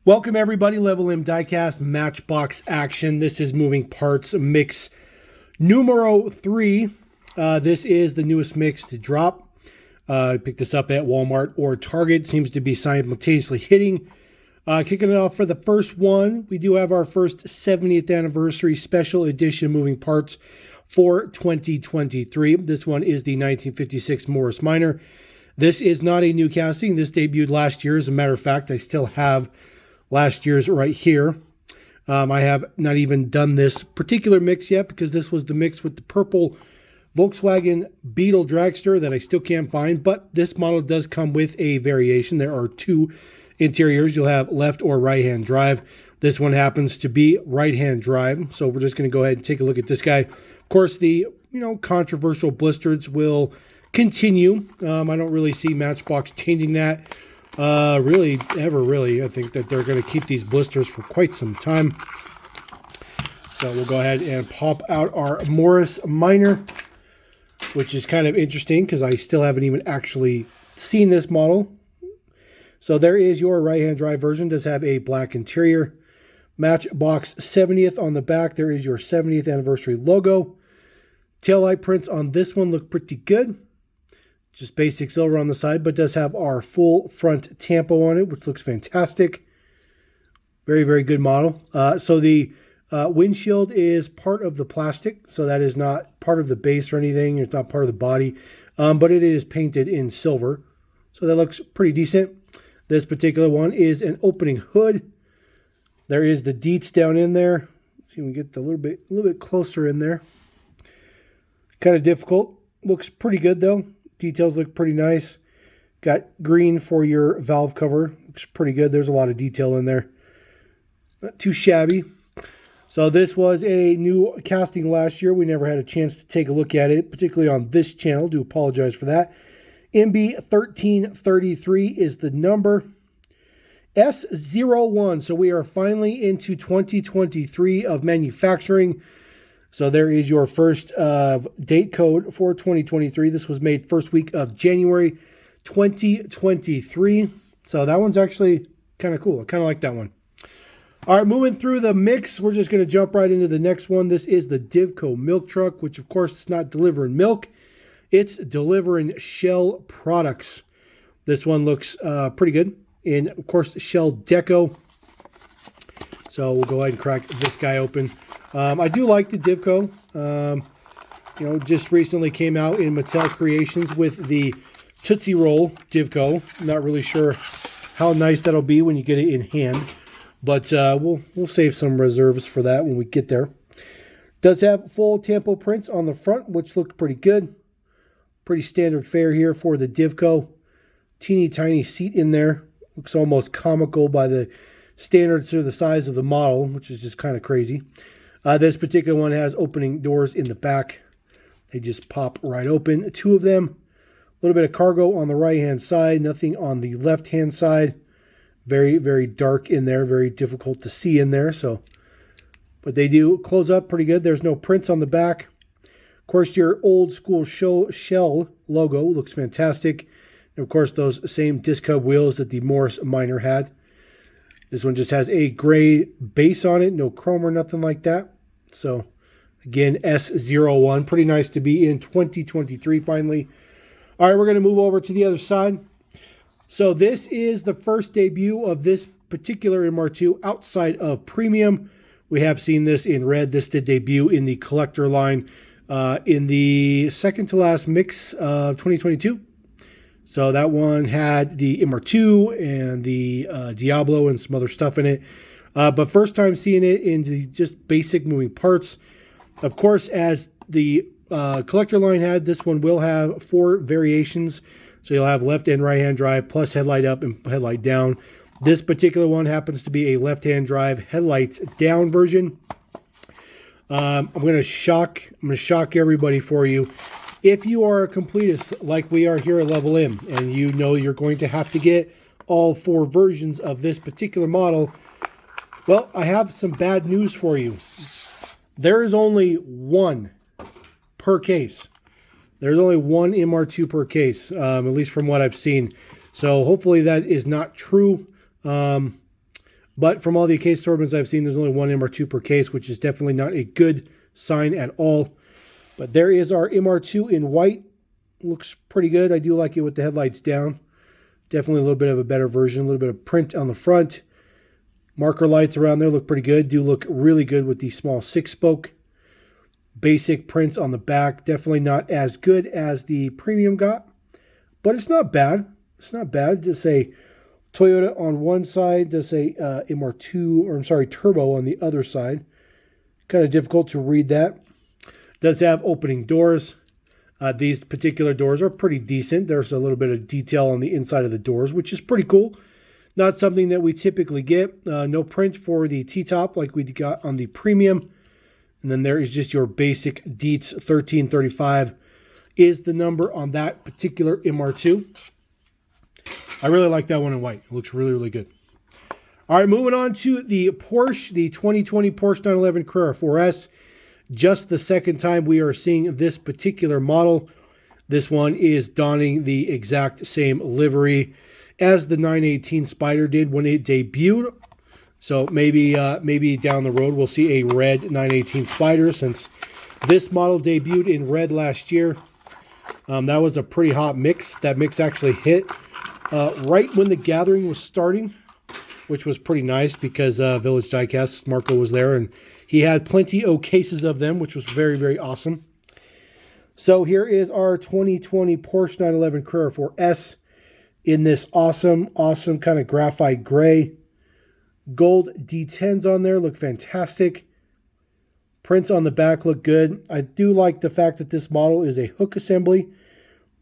Welcome everybody, Level M Diecast Matchbox action. This is moving parts mix numero 3. This is the newest mix to drop. I picked this up at Walmart or Target. Seems to be simultaneously hitting. Kicking it off for the first one, we do have our first 70th anniversary special edition moving parts for 2023. This one is the 1956 Morris Minor. This is not a new casting. This debuted last year. As a matter of fact, I still have last year's right here. I have not even done this particular mix yet because this was the mix with the purple Volkswagen Beetle dragster that I still can't find, but this model does come with a variation. There are two interiors. You'll have left or right hand drive. This one happens to be right hand drive, so we're just going to go ahead and take a look at this guy. Of course, the controversial blisters will continue. I don't really see Matchbox changing that. Really. I think that they're going to keep these blisters for quite some time. So we'll go ahead and pop out our Morris Minor, which is kind of interesting because I still haven't even actually seen this model. So there is your right-hand drive version. Does have a black interior. Matchbox 70th on the back. There is your 70th anniversary logo. Taillight prints on this one look pretty good. Just basic silver on the side, but does have our full front tampo on it, which looks fantastic. Very, very good model. So the windshield is part of the plastic, so that is not part of the base or anything. It's not part of the body, but it is painted in silver. So that looks pretty decent. This particular one is an opening hood. There is the deets down in there. Let's see if we can get a little bit closer in there. Kind of difficult. Looks pretty good though. Details look pretty nice. Got green for your valve cover. Looks pretty good. There's a lot of detail in there. Not too shabby. So this was a new casting last year. We never had a chance to take a look at it, particularly on this channel. Do apologize for that. MB1333 is the number. S01. So we are finally into 2023 of manufacturing. So there is your first date code for 2023. This was made first week of January 2023. So that one's actually kind of cool. I kind of like that one. All right, moving through the mix, we're just going to jump right into the next one. This is the Divco milk truck, which of course is not delivering milk. It's delivering Shell products. This one looks pretty good in, of course, Shell Deco. So we'll go ahead and crack this guy open. I do like the Divco. Just recently came out in Mattel Creations with the Tootsie Roll Divco. Not really sure how nice that'll be when you get it in hand, but we'll save some reserves for that when we get there. Does have full tampo prints on the front, which look pretty good. Pretty standard fare here for the Divco. Teeny tiny seat in there. Looks almost comical by the standards to the size of the model, which is just kind of crazy. This particular one has opening doors in the back. They just pop right open. Two of them. A little bit of cargo on the right-hand side. Nothing on the left-hand side. Very, very dark in there. Very difficult to see in there. But they do close up pretty good. There's no prints on the back. Of course, your old school Shell logo looks fantastic. And of course, those same disc hub wheels that the Morris Minor had. This one just has a gray base on it. No chrome or nothing like that. So, again, S01. Pretty nice to be in 2023 finally. All right, we're going to move over to the other side. So, this is the first debut of this particular MR2 outside of Premium. We have seen this in red. This did debut in the collector line in the second to last mix of 2022. So that one had the MR2 and the Diablo and some other stuff in it. But first time seeing it in the just basic moving parts. Of course, as the collector line had, this one will have 4 variations. So you'll have left and right hand drive plus headlight up and headlight down. This particular one happens to be a left hand drive headlights down version. I'm going to shock everybody for you. If you are a completist like we are here at Level M, and you know you're going to have to get all 4 versions of this particular model, well, I have some bad news for you. There is only one per case. There's only one MR2 per case, at least from what I've seen. So hopefully that is not true. But from all the case assortments I've seen, there's only one MR2 per case, which is definitely not a good sign at all. But there is our MR2 in white. Looks pretty good. I do like it with the headlights down. Definitely a little bit of a better version. A little bit of print on the front. Marker lights around there look pretty good. Do look really good with the small 6-spoke. Basic prints on the back. Definitely not as good as the premium got. But it's not bad. It's not bad. Just a Toyota on one side. Does say MR2, or I'm sorry, Turbo on the other side. Kind of difficult to read that. Does have opening doors. These particular doors are pretty decent. There's a little bit of detail on the inside of the doors, which is pretty cool. Not something that we typically get. No print for the T-top like we got on the premium. And then there is just your basic Dietz 1335 is the number on that particular MR2. I really like that one in white. It looks really, really good. All right, moving on to the Porsche, the 2020 Porsche 911 Carrera 4S. Just the second time we are seeing this particular model. This one is donning the exact same livery as the 918 Spider did when it debuted. So maybe down the road we'll see a red 918 Spider, since this model debuted in red last year. That was a pretty hot mix. That mix actually hit right when the gathering was starting, which was pretty nice because Village Diecast, Marco was there, and he had plenty of cases of them, which was very, very awesome. So here is our 2020 Porsche 911 Carrera 4S in this awesome kind of graphite gray. Gold D10s on there look fantastic. Prints on the back look good. I do like the fact that this model is a hook assembly.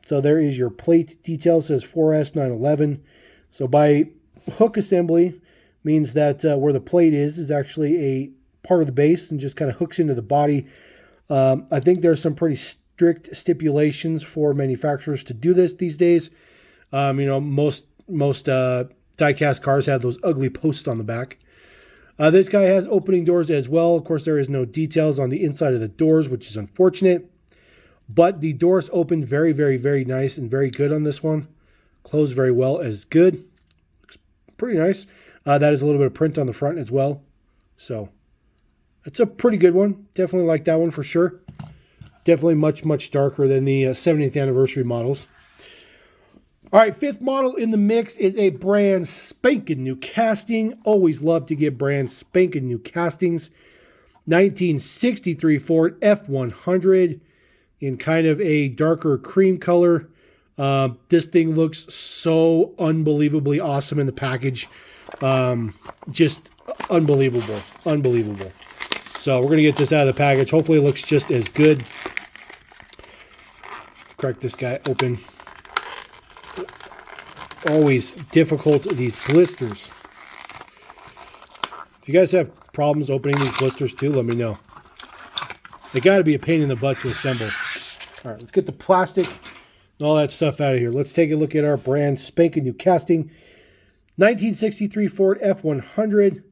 So there is your plate detail. It says 4S 911. So by hook assembly means that where the plate is actually a part of the base and just kind of hooks into the body. I think there's some pretty strict stipulations for manufacturers to do this these days. Most diecast cars have those ugly posts on the back. This guy has opening doors as well. Of course, there is no details on the inside of the doors, which is unfortunate. But the doors open very, very, very nice and very good on this one. Closed very well as good. Looks pretty nice. That is a little bit of print on the front as well. So it's a pretty good one. Definitely like that one for sure. Definitely much, much darker than the 70th anniversary models. All right, fifth model in the mix is a brand spanking new casting. Always love to get brand spanking new castings. 1963 Ford F100 in kind of a darker cream color. This thing looks so unbelievably awesome in the package. Just unbelievable. Unbelievable. So we're going to get this out of the package. Hopefully it looks just as good. Crack this guy open. Always difficult, these blisters. If you guys have problems opening these blisters too, let me know. They got to be a pain in the butt to assemble. All right, let's get the plastic and all that stuff out of here. Let's take a look at our brand spanking new casting. 1963 Ford F100.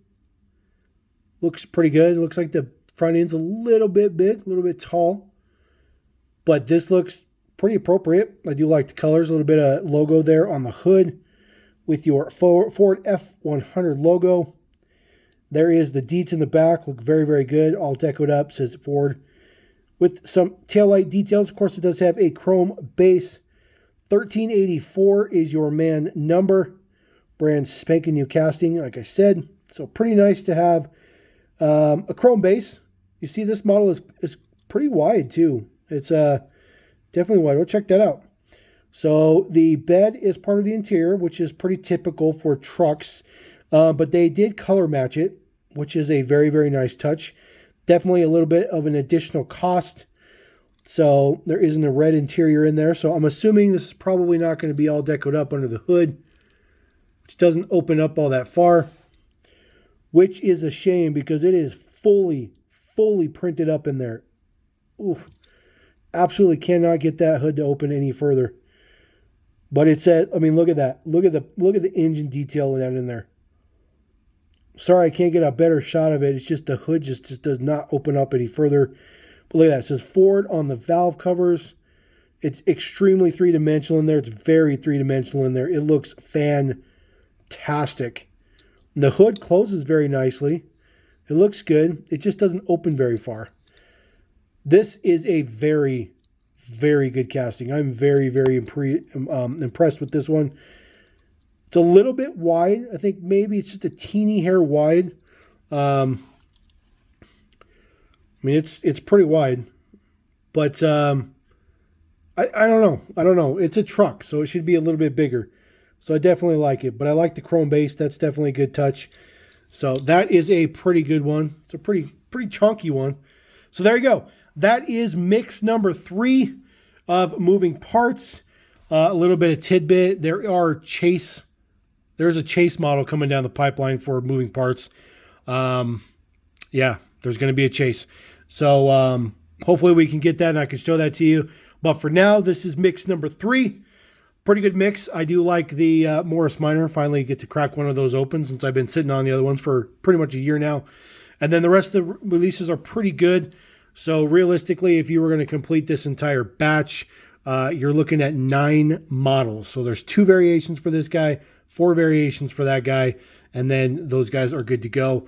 Looks pretty good. It looks like the front end's a little bit big, a little bit tall. But this looks pretty appropriate. I do like the colors. A little bit of logo there on the hood with your Ford F100 logo. There is the Dietz in the back. Look very, very good. All decoed up. Says Ford. With some taillight details. Of course, it does have a chrome base. 1384 is your man number. Brand spanking new casting, like I said. So pretty nice to have a chrome base. You see this model is pretty wide too. It's definitely wide. We'll check that out. So the bed is part of the interior, which is pretty typical for trucks. But they did color match it, which is a very, very nice touch. Definitely a little bit of an additional cost. So there isn't a red interior in there. So I'm assuming this is probably not going to be all decoed up under the hood, which doesn't open up all that far, which is a shame because it is fully printed up in there. Oof. Absolutely cannot get that hood to open any further. But it said, I mean, look at that. Look at the engine detail down in there. Sorry, I can't get a better shot of it. It's just the hood just does not open up any further. But look at that. It says Ford on the valve covers. It's extremely three-dimensional in there. It's very three-dimensional in there. It looks fantastic. The hood closes very nicely. It looks good. It just doesn't open very far. This is a very, very good casting. I'm very, very impressed with this one. It's a little bit wide. I think maybe it's just a teeny hair wide. I mean, it's pretty wide. But I don't know. I don't know. It's a truck, so it should be a little bit bigger. So I definitely like it. But I like the chrome base. That's definitely a good touch. So that is a pretty good one. It's a pretty chunky one. So there you go. That is mix number 3 of moving parts. A little bit of tidbit. There's a chase model coming down the pipeline for moving parts. Yeah, there's going to be a chase. So hopefully we can get that and I can show that to you. But for now, this is mix number 3. Pretty good mix. I do like the Morris Minor. Finally get to crack one of those open since I've been sitting on the other ones for pretty much a year now. And then the rest of the releases are pretty good. So realistically, if you were going to complete this entire batch, you're looking at 9 models. So there's 2 variations for this guy, 4 variations for that guy, and then those guys are good to go.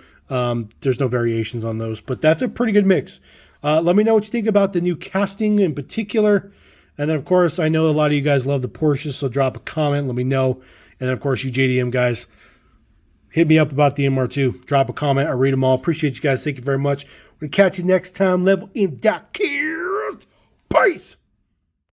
There's no variations on those, but that's a pretty good mix. Let me know what you think about the new casting in particular. And then, of course, I know a lot of you guys love the Porsches, so drop a comment. Let me know. And then, of course, you JDM guys, hit me up about the MR2. Drop a comment. I read them all. Appreciate you guys. Thank you very much. We'll catch you next time. Level in Dakar. Peace.